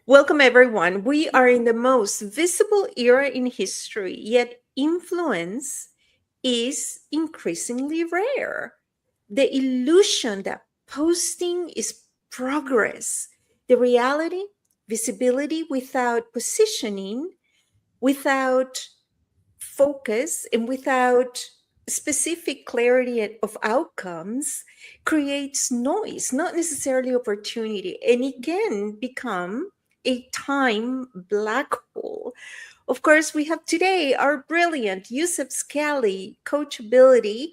Welcome, everyone. We are in the most visible era in history, yet influence is increasingly rare. The illusion that posting is progress, the reality, visibility without positioning, without focus, and without specific clarity of outcomes creates noise, not necessarily opportunity. And it can become a time black hole. Of course, we have today our brilliant Youssef Skalli, Coachability,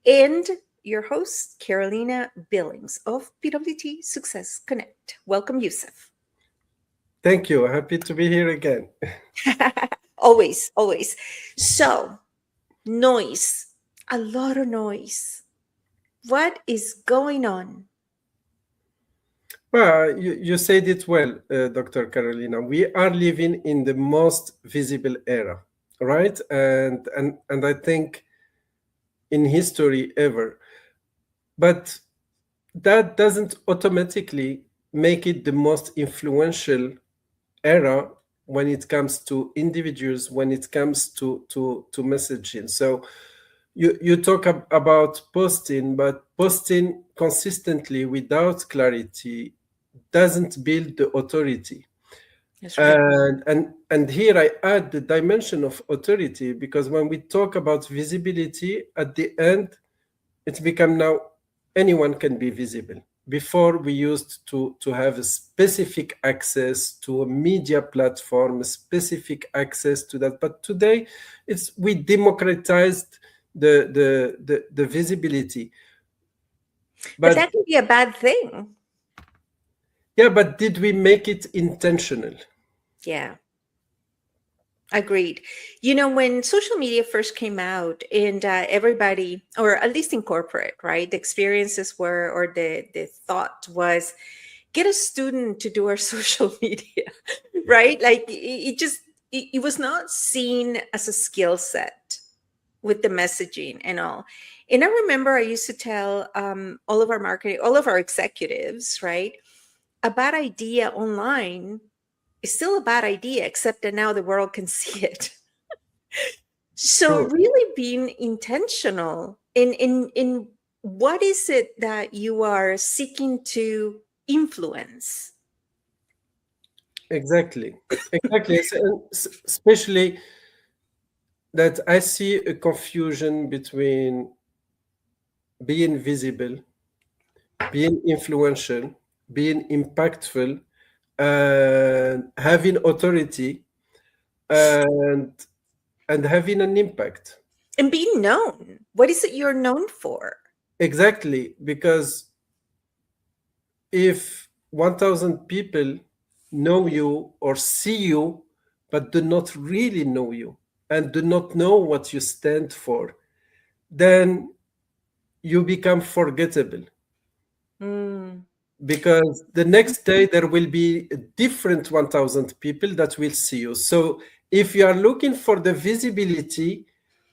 and your host, Carolina Billings of PWT Success Connect. Welcome, Youssef. Thank you. Happy to be here again. Always, always. So, noise, a lot of noise. What is going on? Well, you said it well, Dr. Carolina. We are living in the most visible era, right? And I think in history ever. But that doesn't automatically make it the most influential era when it comes to individuals, when it comes to messaging. So you talk about posting, but posting consistently without clarity doesn't build the authority. That's right. And here I add the dimension of authority, because when we talk about visibility, at the end it's become now anyone can be visible. Before we used to have a specific access to a media platform, a specific access to that. But today we democratized the visibility. But But that can be a bad thing. yeah, but did we make it intentional? Yeah, agreed. When social media first came out and everybody, or at least in corporate, right, the experiences were, or the thought was, get a student to do our social media, right? Like it was not seen as a skill set with the messaging and all. And I remember I used to tell all of our marketing, all of our executives, right? A bad idea online is still a bad idea, except that now the world can see it. So True. really being intentional in what is it that you are seeking to influence? Exactly. Exactly. Especially that I see a confusion between being visible, being influential, being impactful, and having authority, and having an impact. And being known. What is it you're known for? Exactly, because if 1,000 people know you or see you, but do not really know you and do not know what you stand for, then you become forgettable, Mm. because the next day there will be a different 1,000 people that will see you. So if you are looking for the visibility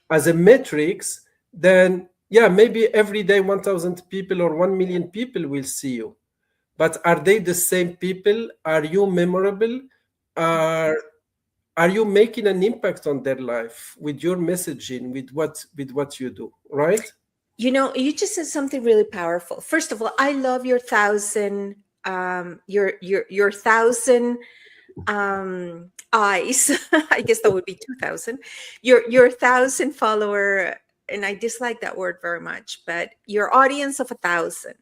as a metrics, then yeah, maybe every day 1,000 people or 1 million people will see you. But are they the same people? Are you memorable? Are are you making an impact on their life with your messaging, with what you do, right? You just said something really powerful. First of all, I love your thousand, your thousand eyes. I guess that would be 2,000. Your thousand follower, and I dislike that word very much, but your audience of 1,000.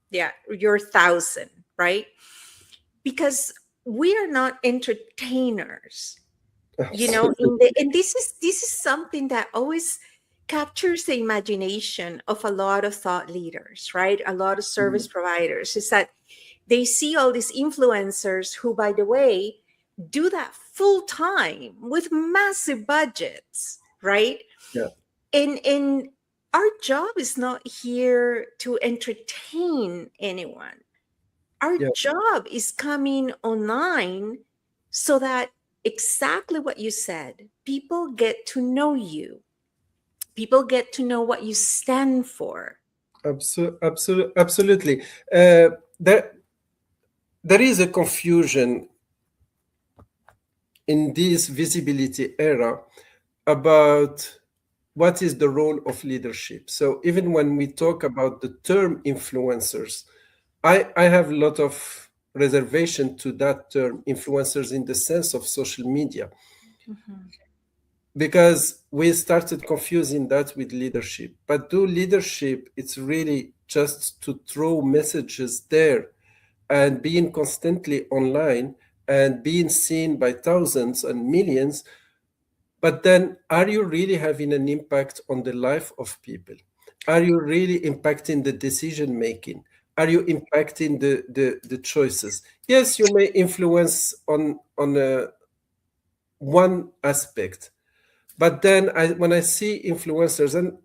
Yeah, your thousand, right? Because we are not entertainers. Absolutely. And this is something that always captures the imagination of a lot of thought leaders, right? A lot of service providers is that they see all these influencers who, by the way, do that full time with massive budgets, right? Yeah, And our job is not here to entertain anyone. Our yeah, job is coming online so that exactly what you said, people get to know you, people get to know what you stand for. absolutely. Uh, there, there is a confusion in this visibility era about what is the role of leadership. So even when we talk about the term influencers, I have a lot of reservation to that term influencers in the sense of social media, Mhm. because we started confusing that with leadership. But do leadership, it's really just to throw messages there and being constantly online and being seen by thousands and millions. But then, are you really having an impact on the life of people? Are you really impacting the decision making? Are you impacting the choices? Yes, you may influence on one aspect, but then when I see influencers, and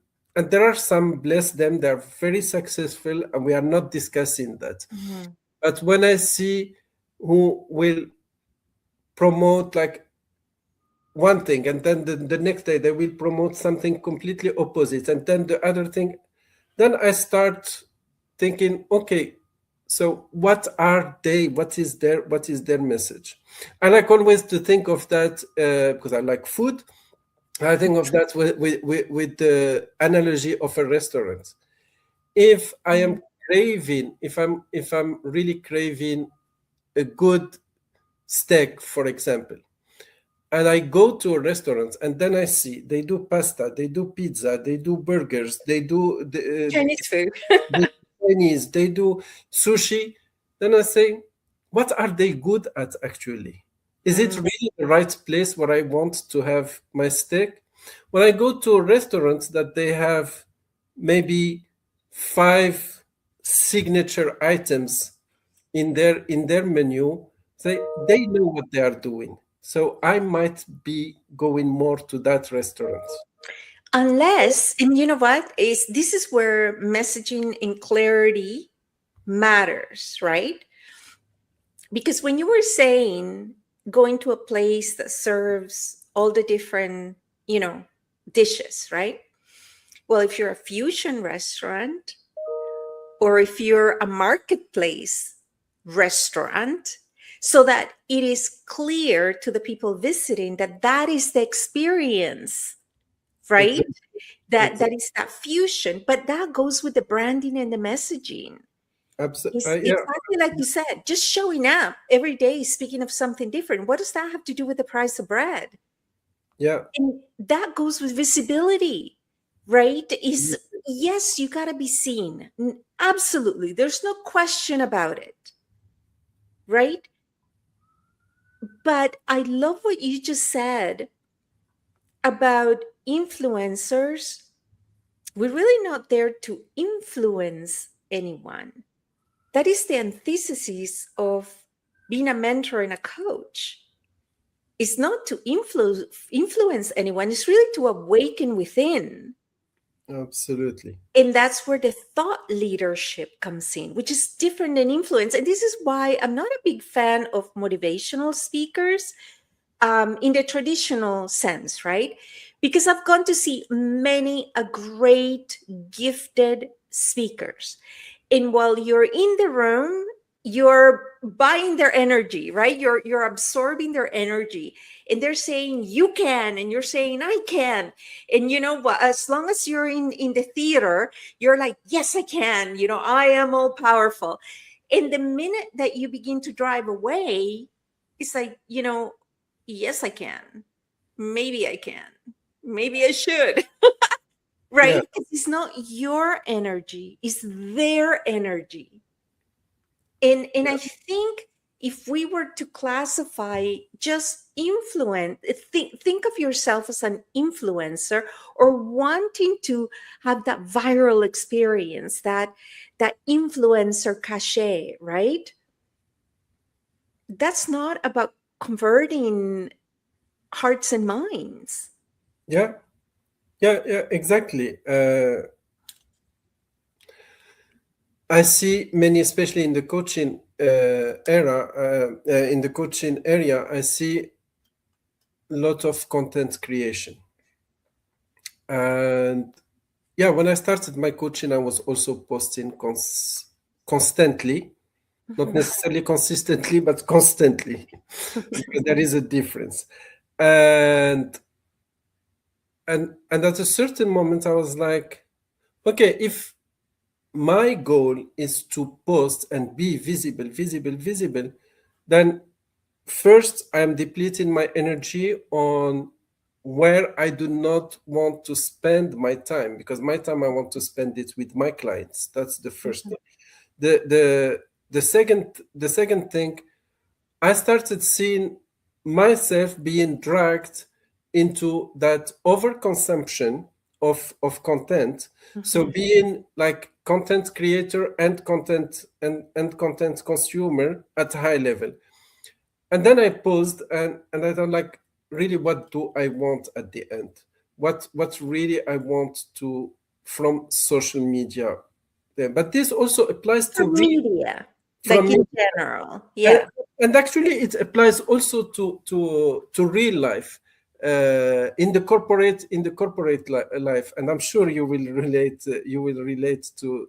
there are some, bless them, they're very successful, and we are not discussing that. Mhm. But when I see who will promote like one thing, and then the next day they will promote something completely opposite, and then the other thing, then I start thinking, okay, so what are they? What is their message? I like always to think of that because I like food. I think of that with the analogy of a restaurant. If I am craving, if I'm really craving a good steak, for example, and I go to a restaurant and then I see they do pasta, they do pizza, they do burgers, they do Chinese food. the Chinese, they do sushi, then I say, what are they good at actually? Is it Mm. really the right place where I want to have my steak? When I go to a restaurant that they have maybe five signature items in their menu, they know what they are doing. So I might be going more to that restaurant. Unless, and you know what, is this is where messaging and clarity matters, right? Because when you were saying going to a place that serves all the different, you know, dishes, right? Well, if you're a fusion restaurant or if you're a marketplace restaurant, so that it is clear to the people visiting that that is the experience, right? Exactly. That Exactly. is that fusion, but that goes with the branding and the messaging. It's Yeah, exactly like you said, just showing up every day, speaking of something different. What does that have to do with the price of bread? yeah. And that goes with visibility, right? Is yes, you got to be seen. Absolutely. There's no question about it, right? But I love what you just said about influencers. We're really not there to influence anyone. That is the antithesis of being a mentor and a coach. It's not to influence anyone, it's really to awaken within. Absolutely. And that's where the thought leadership comes in, which is different than influence. And this is why I'm not a big fan of motivational speakers in the traditional sense, right? Because I've gone to see many a great, gifted speakers. And while you're in the room, you're buying their energy, right? You're absorbing their energy. And they're saying you can, and you're saying I can. And you know what? As long as you're in the theater, you're like, yes, I can. You know, I am all powerful. And the minute that you begin to drive away, it's like, you know, yes, I can. Maybe I can. Maybe I should. Yeah, Right? Because it's not your energy, it's their energy. And I yeah, think if we were to classify just influence, think of yourself as an influencer or wanting to have that viral experience, that influencer cachet, right? That's not about converting hearts and minds. yeah, yeah, exactly. I see many, especially in the coaching in the coaching area, I see a lot of content creation. And yeah, when I started my coaching, I was also posting constantly. not Mhm. necessarily consistently, but constantly, because there is a difference. And and at a certain moment, I was like, okay, if my goal is to post and be visible, then first I am depleting my energy on where I do not want to spend my time, because my time I want to spend it with my clients. That's the first Mhm. thing. The second thing, I started seeing myself being dragged into that overconsumption of content. So Mhm. being like content creator and and content consumer at a high level. And then I paused, and I thought, like, really, what do I want at the end? What really I want to from social media. Yeah, but this also applies to From real media, from like in media. general. And, Yeah. and actually, it applies also to real life, in the corporate life. And I'm sure you will relate. You will relate to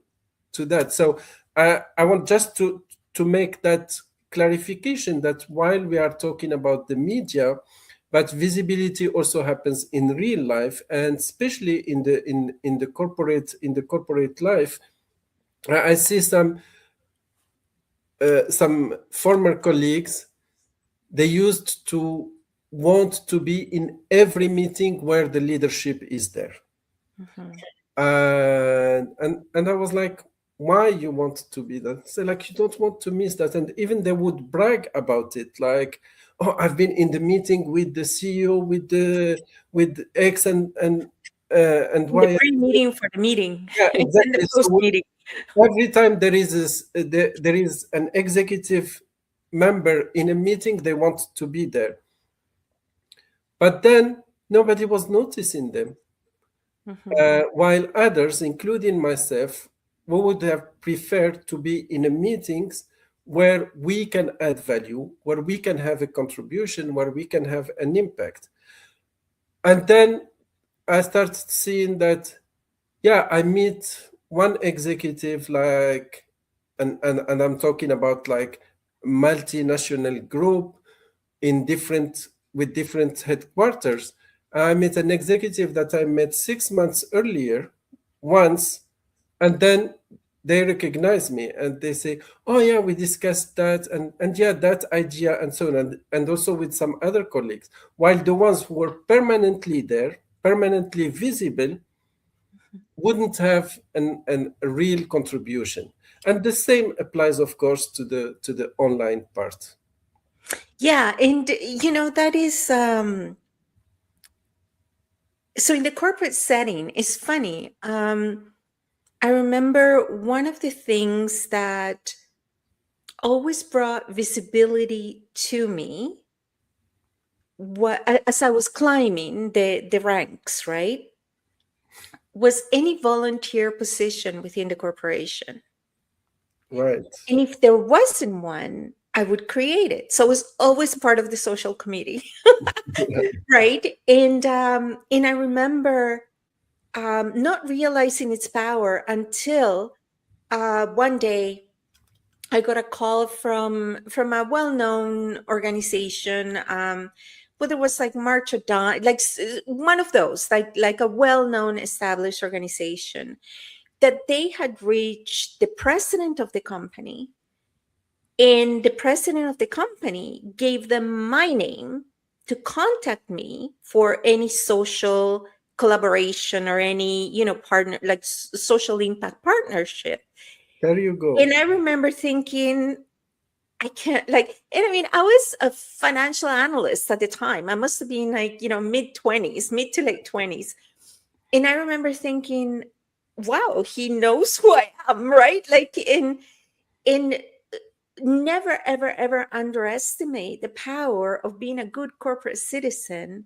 that. So I want just to make that clarification that while we are talking about the media, but visibility also happens in real life, and especially in the corporate life. I see some former colleagues, they used to want to be in every meeting where the leadership is there. Mhm. And I was like, why you want to be that? So like, you don't want to miss that. And even they would brag about it, like, oh, I've been in the meeting with the CEO, with X and In the Y. pre-meeting for the meeting Yeah, and the exactly. So post-meeting. every time there is an executive member in a meeting, they want to be there, but then nobody was noticing them. Mhm. While others, including myself, we would have preferred to be in a meetings where we can add value, where we can have a contribution, where we can have an impact. And then I started seeing that, yeah, I meet one executive, like, and I'm talking about like multinational group in different with different headquarters. I met an executive that I met 6 months earlier once, and then they recognize me and they say, oh yeah, we discussed that, and yeah, that idea, and so on, and also with some other colleagues, while the ones who were permanently there, permanently visible, wouldn't have a real contribution. And the same applies, of course, to the online part. Yeah, and that is so in the corporate setting, it's funny. I remember one of the things that always brought visibility to me, what as I was climbing the ranks, right, was any volunteer position within the corporation. Right. And if there wasn't one, I would create it. So it was always part of the social committee, right? And I remember not realizing its power until one day I got a call from a well-known organization. Whether it was like March or Dawn, like one of those, like a well-known established organization, that they had reached the president of the company, and the president of the company gave them my name to contact me for any social collaboration or any partner, like social impact partnership. There you go. And I remember thinking, I can't, like, and I mean, I was a financial analyst at the time. I must have been like, mid 20s, mid to late 20s. And I remember thinking, wow, he knows who I am, right? Like, in never, ever, ever underestimate the power of being a good corporate citizen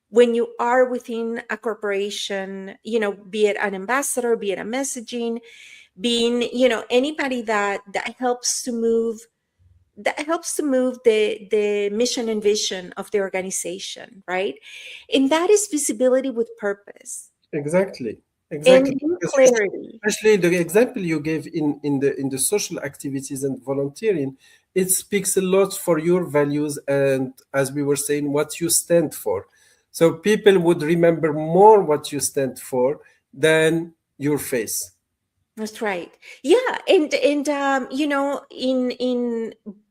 when you are within a corporation, be it an ambassador, be it a messaging, being, anybody that helps to move the mission and vision of the organization, right? And that is visibility with purpose. Exactly. and Exactly. in Because clarity. especially the example you gave in the social activities and volunteering, it speaks a lot for your values and, as we were saying, what you stand for. So people would remember more what you stand for than your face. That's right. Yeah, and in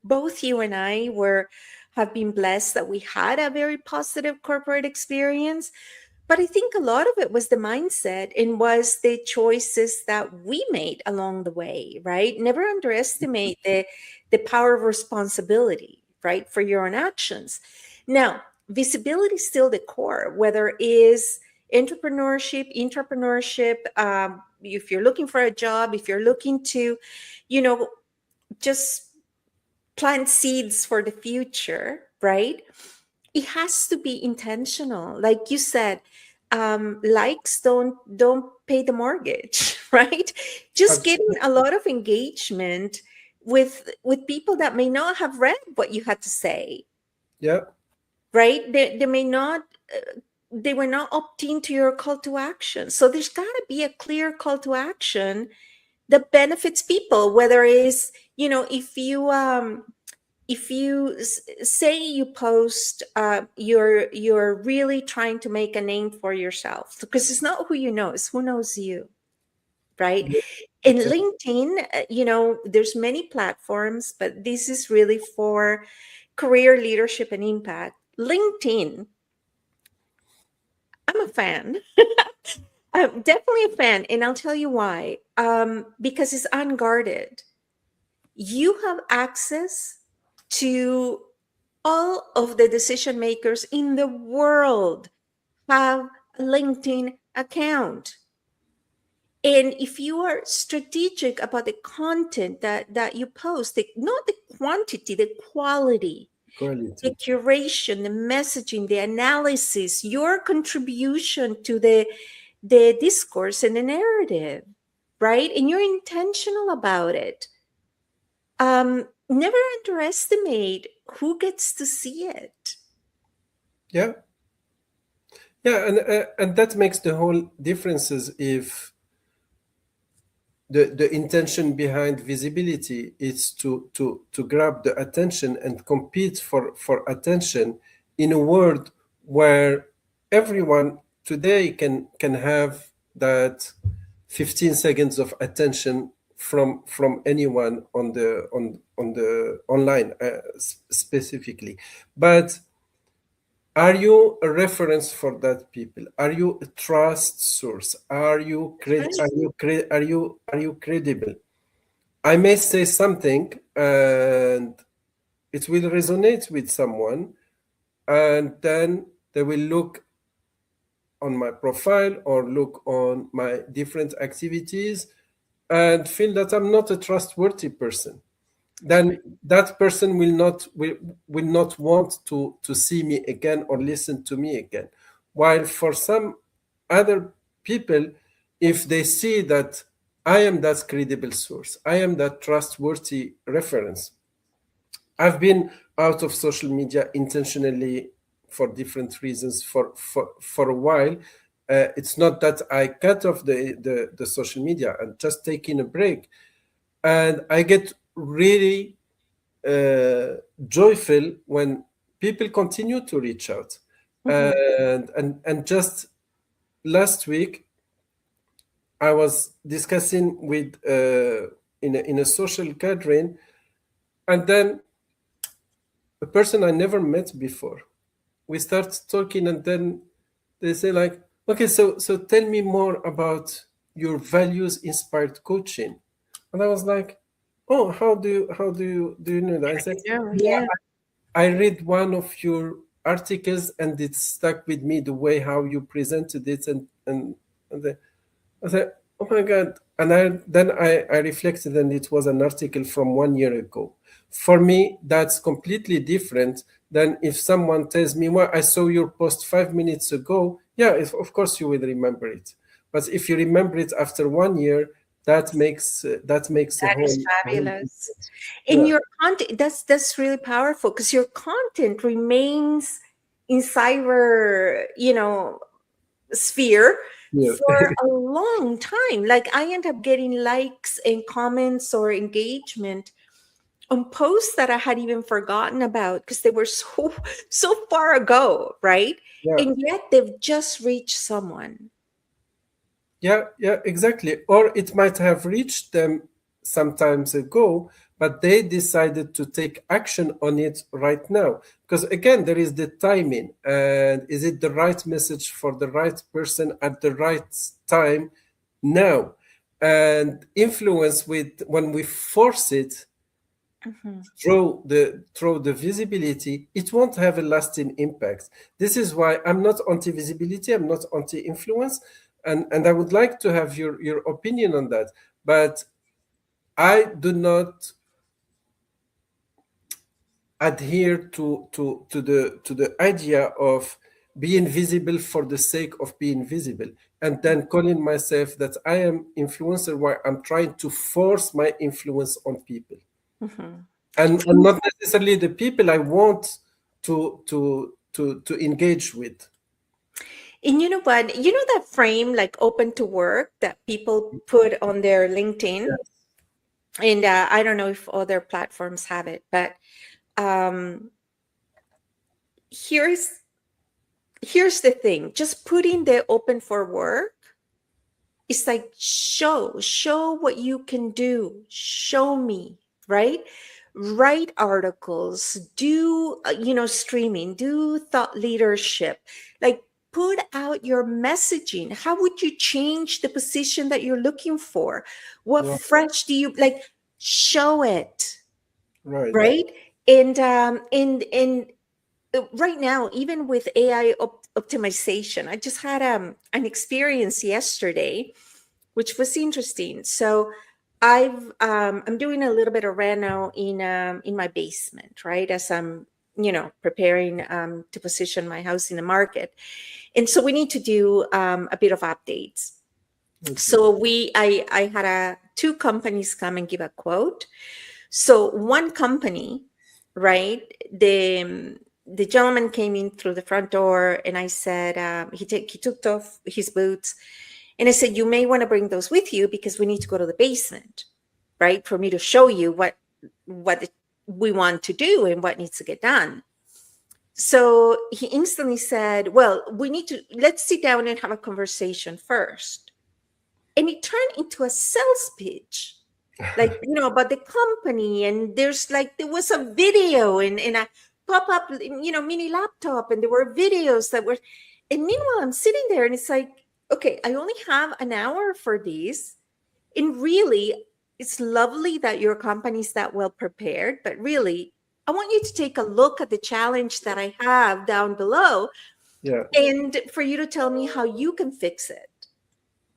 both you and I were have been blessed that we had a very positive corporate experience. But I think a lot of it was the mindset and was the choices that we made along the way, right? Never underestimate the power of responsibility, right, for your own actions. Now, visibility is still the core, whether it is entrepreneurship, if you're looking for a job, if you're looking to, you know, just plant seeds for the future, right? It has to be intentional. Like you said, likes don't pay the mortgage, right? Just getting Absolutely. a lot of engagement with people that may not have read what you had to say, Yeah. right? They may not they were not opting to your call to action. So there's got to be a clear call to action that benefits people, whether it's, if you say you post, you're really trying to make a name for yourself, because it's not who you know, it's who knows you, right? Yeah. In Exactly. LinkedIn, there's many platforms, but this is really for career leadership and impact. LinkedIn, I'm a fan. I'm definitely a fan, and I'll tell you why. Because it's unguarded. You have access to all of the decision makers in the world have a LinkedIn account. And if you are strategic about the content that you post, not the quantity, the quality, the Quality. curation, the messaging, the analysis, your contribution to the discourse and the narrative, right? And you're intentional about it. Never underestimate who gets to see it. Yeah. Yeah, and that makes the whole differences if the intention behind visibility is to grab the attention and compete for attention in a world where everyone today can have that 15 seconds of attention from anyone on the online, specifically. But are you a reference for that people? Are you a trust source? Right. Are you credible? I may say something and it will resonate with someone, and then they will look on my profile or look on my different activities and feel that I'm not a trustworthy person. That's right. Then that person will not want to see me again or listen to me again. While for some other people, if they see that I am that credible source, I am that trustworthy reference. I've been out of social media intentionally for different reasons for a while. It's not that I cut off the social media and just taking a break. And I get really joyful when people continue to reach out. Mhm. And just last week, I was discussing with in a social gathering, and then a person I never met before. We start talking, and then they say like, "Okay, so tell me more about your values inspired coaching." And I was like, "Oh, how do you know that?" I said, No, "Yeah, yeah. I read one of your articles and it stuck with me the way how you presented it and the, I said, oh my God. And I reflected and it was an article from 1 year ago. For me, that's completely different than if someone tells me, well, I saw your post 5 minutes ago. Yeah, of course you will remember it. But if you remember it after 1 year, that makes a That is whole fabulous. difference. In Yeah. your content, that's really powerful, because your content remains in cyber, sphere, Yeah. for a long time. Like I end up getting likes and comments or engagement on posts that I had even forgotten about because they were so far ago, right? Yeah. And yet they've just reached someone. Yeah, yeah, exactly. Or it might have reached them sometimes ago, but they decided to take action on it right now. Because again, there is the timing. And is it the right message for the right person at the right time now? And influence with when we force it Mhm. through the visibility, it won't have a lasting impact. This is why I'm not anti-visibility, I'm not anti-influence, and I would like to have your opinion on that. But I do not adhere to the idea of being visible for the sake of being visible and then calling myself that I am influencer while I'm trying to force my influence on people. Mhm. And not necessarily the people I want to engage with. And you know what? You know that frame like open to work that people put on their LinkedIn? And I don't know if other platforms have it, but um, here's here's the thing. Just putting the open for work, it's like show what you can do, show me, right? Write articles, do streaming, do thought leadership, like put out your messaging. How would you change the position that you're looking for? What Right, fresh do you like? Show it, right. right? And right now, even with AI optimization, I just had an experience yesterday which was interesting. So I'm doing a little bit of reno in my basement, right? As I'm preparing to position my house in the market, and so we need to do a bit of updates. Okay. So I had two companies come and give a quote. So one company, right? The gentleman came in through the front door, and I said he took off his boots, and I said, you may want to bring those with you because we need to go to the basement, right? For me to show you what we want to do and what needs to get done. So he instantly said, well, we need to let's sit down and have a conversation first. And it turned into a sales pitch, like about the company. And there was a video and a pop-up mini laptop, and there were videos that were. And meanwhile I'm sitting there and it's like, okay, I only have an hour for this. And really, it's lovely that your company's that well prepared, but really I want you to take a look at the challenge that I have down below, Yeah. and for you to tell me how you can fix it,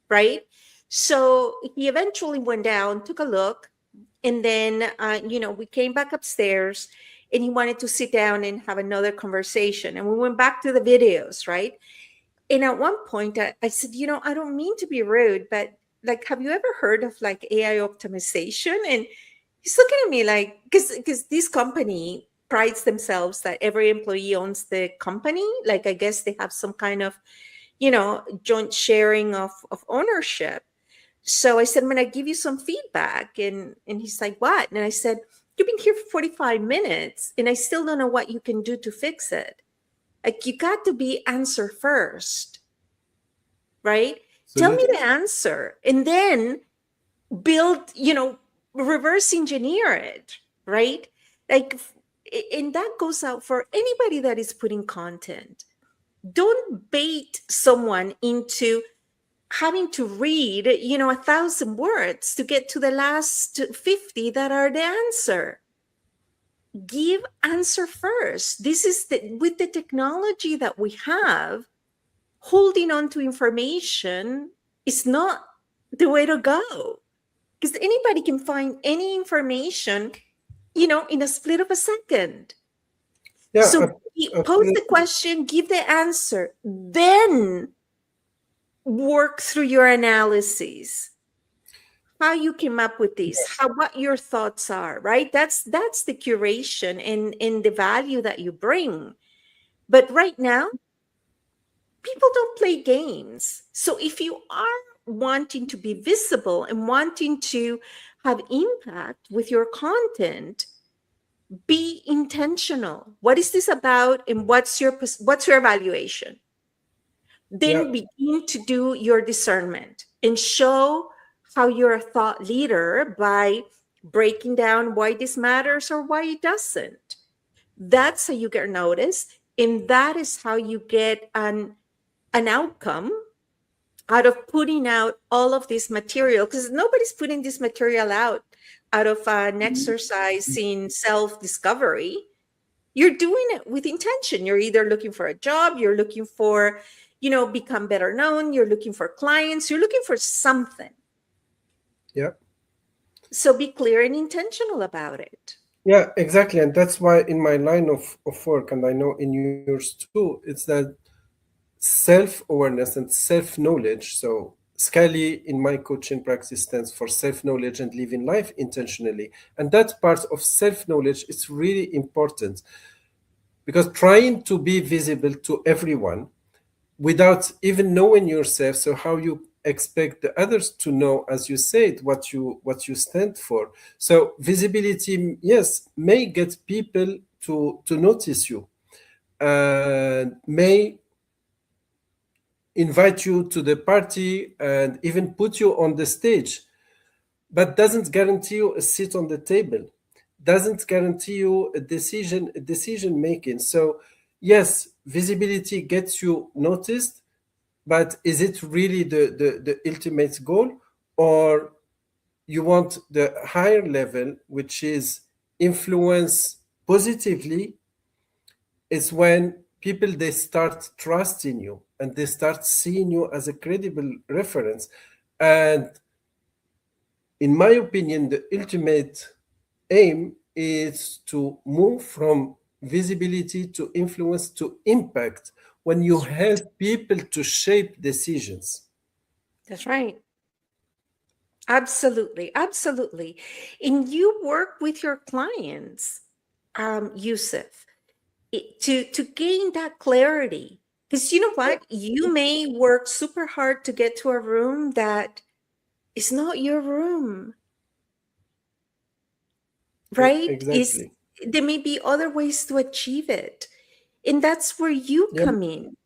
right? So he eventually went down, took a look, and then we came back upstairs, and he wanted to sit down and have another conversation, and we went back to the videos, right? And at one point I said, I don't mean to be rude, but like, have you ever heard of like AI optimization? And he's looking at me like, because this company prides themselves that every employee owns the company. Like, I guess they have some kind of joint sharing of ownership. So I said, I'm going to give you some feedback. And he's like, what? And I said, you've been here for 45 minutes and I still don't know what you can do to fix it. Like, you got to be answer first, right? Tell me Absolutely. the answer and then build, reverse engineer it, right? Like, and that goes out for anybody that is putting content. Don't bait someone into having to read 1,000 words to get to the last 50 that are the answer. Give answer first. This is with the technology that we have, holding on to information is not the way to go, because anybody can find any information in a split of a second. Yeah. So pose the Absolutely. question, give the answer, then work through your analysis, how you came up with this, how what your thoughts are, right? That's the curation and the value that you bring. But right now, people don't play games. So if you are wanting to be visible and wanting to have impact with your content, be intentional. What is this about, and what's your evaluation? Yeah, Then begin to do your discernment and show how you're a thought leader by breaking down why this matters or why it doesn't. That's how you get noticed, and that is how you get an outcome out of putting out all of this material, because nobody's putting this material out of an exercise in self-discovery. You're doing it with intention. You're either looking for a job, you're looking for, become better known, you're looking for clients, you're looking for something. yeah, So be clear and intentional about it. yeah, exactly. And that's why in my line of work, and I know in yours too, it's that self-awareness and self-knowledge. So Skalli in my coaching practice stands for self-knowledge and living life intentionally. And that part of self-knowledge is really important, because trying to be visible to everyone without even knowing yourself, so how you expect the others to know, as you said, what you stand for. So visibility, yes, may get people to notice you, and may invite you to the party and even put you on the stage, but doesn't guarantee you a seat on the table, doesn't guarantee you a decision making. So yes, visibility gets you noticed, but is it really the ultimate goal? Or you want the higher level, which is influence positively, is when people, they start trusting you and they start seeing you as a credible reference. And in my opinion, the ultimate aim is to move from visibility to influence to impact, when you help people to shape decisions. That's right. Absolutely. Absolutely. And you work with your clients, Youssef, to gain that clarity. Because you know what? You may work super hard to get to a room that is not your room, right? Is Exactly. there may be other ways to achieve it. And that's where you Yeah, come in.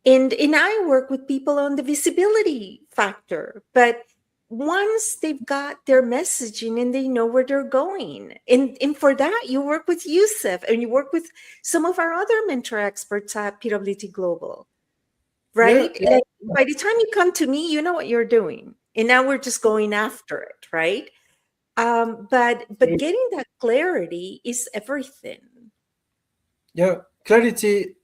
And I work with people on the visibility factor, but once they've got their messaging and they know where they're going, and for that you work with Youssef and you work with some of our other mentor experts at PwT Global, yeah, right? yeah, Like by the time you come to me, you know what you're doing, and now we're just going after it, right? But getting that clarity is everything. yeah. Clarity,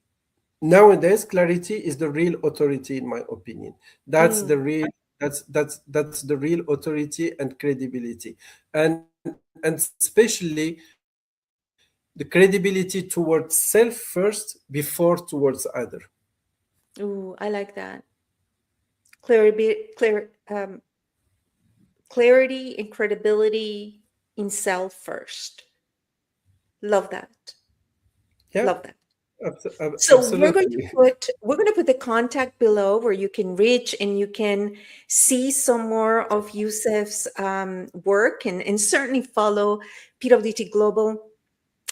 nowadays, clarity is the real authority, in my opinion. That's the Mm, real, that's the real authority and credibility. And especially the credibility towards self first before towards other. ooh, I like that. Clarity and credibility in self first. Love that. Yeah, Love that. So absolutely. we're going to put the contact below where you can reach and you can see some more of Youssef's work, and certainly follow PwT Global.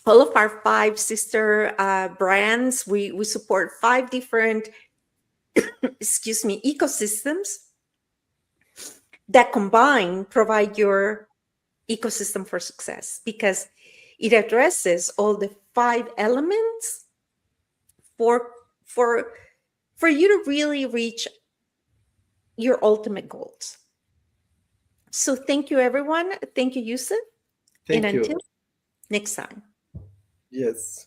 All of our five sister brands, we support five different, excuse me, ecosystems that combine provide your ecosystem for success, because it addresses all the five elements for for for you to really reach your ultimate goals. So thank you, everyone. Thank you, Youssef, and Thank until you. next time. Yes.